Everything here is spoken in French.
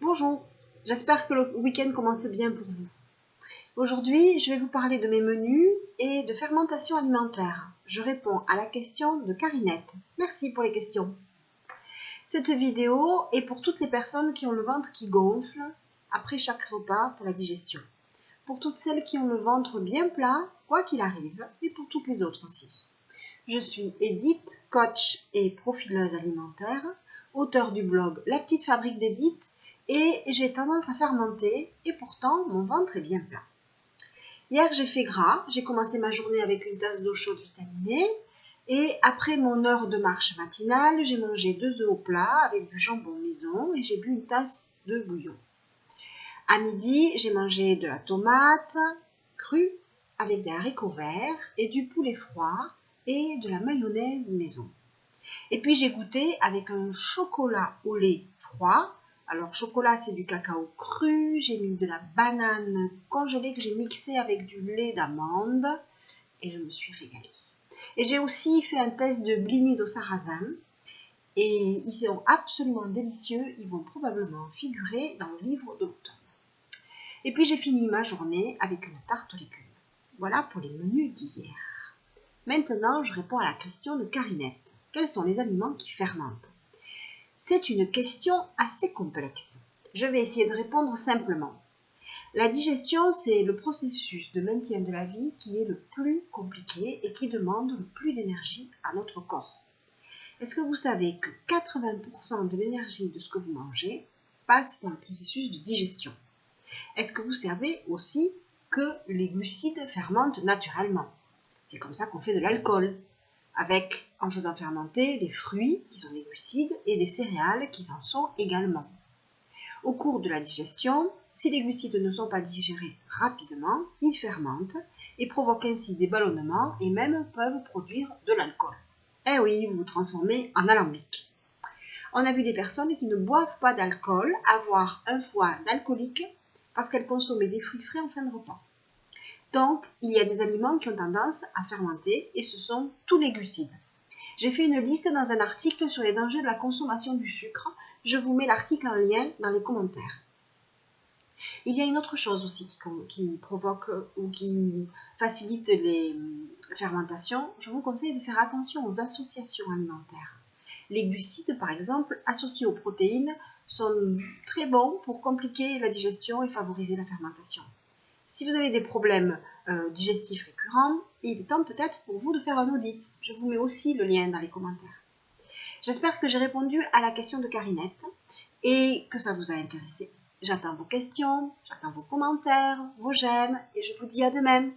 Bonjour, j'espère que le week-end commence bien pour vous. Aujourd'hui, je vais vous parler de mes menus et de fermentation alimentaire. Je réponds à la question de Carinette. Merci pour les questions. Cette vidéo est pour toutes les personnes qui ont le ventre qui gonfle après chaque repas pour la digestion. Pour toutes celles qui ont le ventre bien plat, quoi qu'il arrive, et pour toutes les autres aussi. Je suis Edith, coach et profileuse alimentaire, auteure du blog La Petite Fabrique d'Edith, et j'ai tendance à fermenter et pourtant mon ventre est bien plat. Hier j'ai fait gras, j'ai commencé ma journée avec une tasse d'eau chaude vitaminée et après mon heure de marche matinale, j'ai mangé 2 œufs au plat avec du jambon maison et j'ai bu une tasse de bouillon. À midi, j'ai mangé de la tomate crue avec des haricots verts et du poulet froid et de la mayonnaise maison. Et puis j'ai goûté avec un chocolat au lait froid. Alors chocolat, c'est du cacao cru, j'ai mis de la banane congelée que j'ai mixée avec du lait d'amande et je me suis régalée. Et j'ai aussi fait un test de blinis au sarrasin et ils sont absolument délicieux, ils vont probablement figurer dans le livre de l'automne. Et puis j'ai fini ma journée avec une tarte aux légumes. Voilà pour les menus d'hier. Maintenant, je réponds à la question de Carinette. Quels sont les aliments qui fermentent? C'est une question assez complexe. Je vais essayer de répondre simplement. La digestion, c'est le processus de maintien de la vie qui est le plus compliqué et qui demande le plus d'énergie à notre corps. Est-ce que vous savez que 80% de l'énergie de ce que vous mangez passe dans le processus de digestion? Est-ce que vous savez aussi que les glucides fermentent naturellement? C'est comme ça qu'on fait de l'alcool, en faisant fermenter des fruits qui sont des glucides et des céréales qui en sont également. Au cours de la digestion, si les glucides ne sont pas digérés rapidement, ils fermentent et provoquent ainsi des ballonnements et même peuvent produire de l'alcool. Eh oui, vous vous transformez en alambic. On a vu des personnes qui ne boivent pas d'alcool avoir un foie d'alcoolique parce qu'elles consommaient des fruits frais en fin de repas. Donc, il y a des aliments qui ont tendance à fermenter et ce sont tous les glucides. J'ai fait une liste dans un article sur les dangers de la consommation du sucre. Je vous mets l'article en lien dans les commentaires. Il y a une autre chose aussi qui provoque ou qui facilite les fermentations. Je vous conseille de faire attention aux associations alimentaires. Les glucides, par exemple, associés aux protéines, sont très bons pour compliquer la digestion et favoriser la fermentation. Si vous avez des problèmes digestifs récurrents, il est temps peut-être pour vous de faire un audit. Je vous mets aussi le lien dans les commentaires. J'espère que j'ai répondu à la question de Carinette et que ça vous a intéressé. J'attends vos questions, j'attends vos commentaires, vos j'aime et je vous dis à demain.